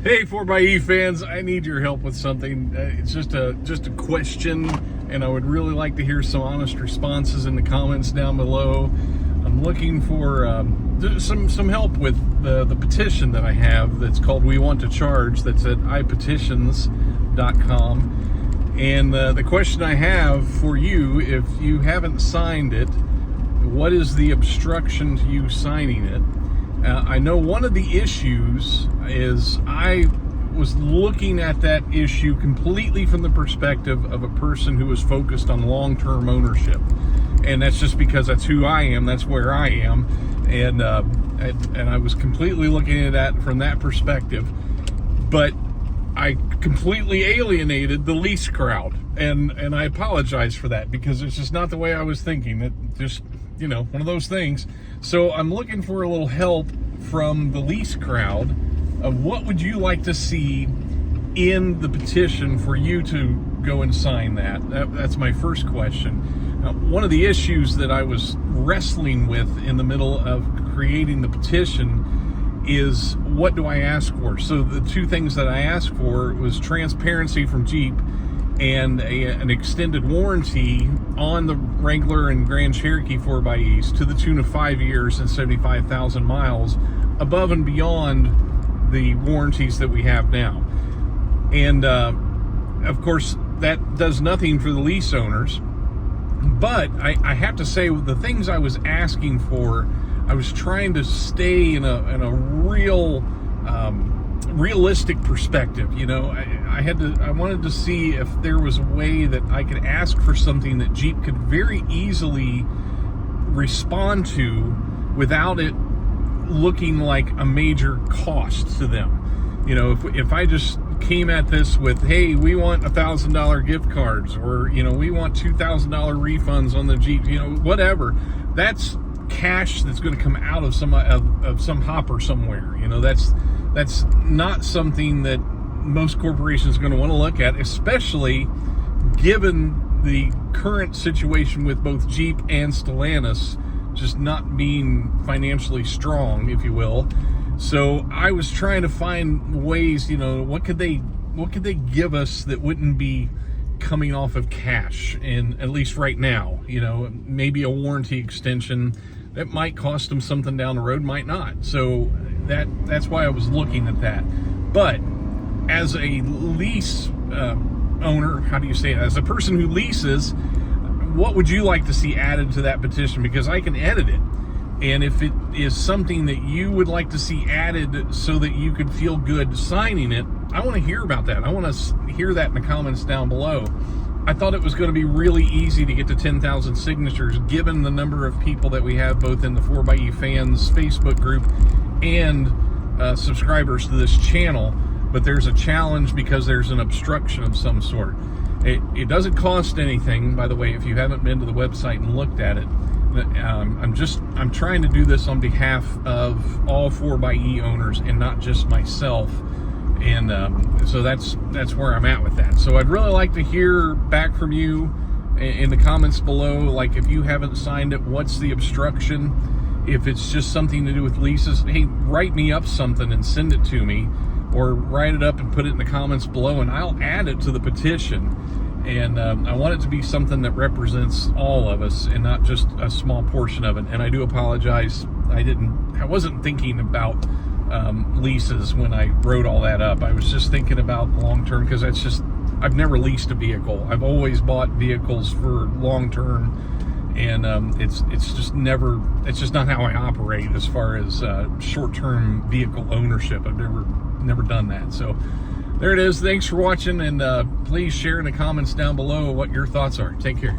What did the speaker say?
Hey, 4xe fans, I need your help with something. It's just a question, and I would really like to hear some honest responses in the comments down below. I'm looking for some help with the petition that I have that's called We Want to Charge, that's at ipetitions.com. And the question I have for you, if you haven't signed it, what is the obstruction to you signing it? I know one of the issues is I was looking at that issue completely from the perspective of a person who is focused on long-term ownership. And that's just because that's who I am, that's where I am. And I was completely looking at that from that perspective. But I completely alienated the lease crowd. And I apologize for that, because it's just not the way I was thinking. It just, you know, one of those things. So I'm looking for a little help from the lease crowd of what would you like to see in the petition for you to go and sign that. That's my first question. Now, one of the issues that I was wrestling with in the middle of creating the petition is, what do I ask for? So the two things that I asked for was transparency from Jeep and an extended warranty on the Wrangler and Grand Cherokee 4xEs to the tune of 5 years and 75,000 miles, above and beyond the warranties that we have now. And of course, that does nothing for the lease owners. But I have to say, the things I was asking for, I was trying to stay in a real realistic perspective. You know, I wanted to see if there was a way that I could ask for something that Jeep could very easily respond to without it looking like a major cost to them. You know, if I just came at this with, hey, we want $1,000 gift cards, or, you know, we want $2,000 refunds on the Jeep, you know, whatever, that's cash that's going to come out of some hopper somewhere. You know, that's not something that most corporations are going to want to look at, especially given the current situation with both Jeep and Stellantis just not being financially strong, if you will. So I was trying to find ways, you know, what could they give us that wouldn't be coming off of cash, and at least right now, you know, maybe a warranty extension that might cost them something down the road, might not. So that's why I was looking at that. But as a lease owner, how do you say it? As a person who leases, what would you like to see added to that petition? Because I can edit it. And if it is something that you would like to see added so that you could feel good signing it, I want to hear about that. I want to hear that in the comments down below. I thought it was going to be really easy to get to 10,000 signatures, given the number of people that we have both in the 4xe Fans Facebook group and subscribers to this channel. But there's a challenge because there's an obstruction of some sort. It doesn't cost anything, by the way, if you haven't been to the website and looked at it. I'm trying to do this on behalf of all 4xe owners and not just myself. And so that's where I'm at with that. So I'd really like to hear back from you in the comments below. Like, if you haven't signed it, what's the obstruction? If it's just something to do with leases, hey, write me up something and send it to me, or write it up and put it in the comments below, and I'll add it to the petition. And I want it to be something that represents all of us and not just a small portion of it. And I do apologize, I wasn't thinking about leases when I wrote all that up. I was just thinking about long-term, because that's just, I've never leased a vehicle. I've always bought vehicles for long-term, and it's just not how I operate as far as short-term vehicle ownership. I've never done that. So there it is. Thanks for watching, and please share in the comments down below what your thoughts are. Take care.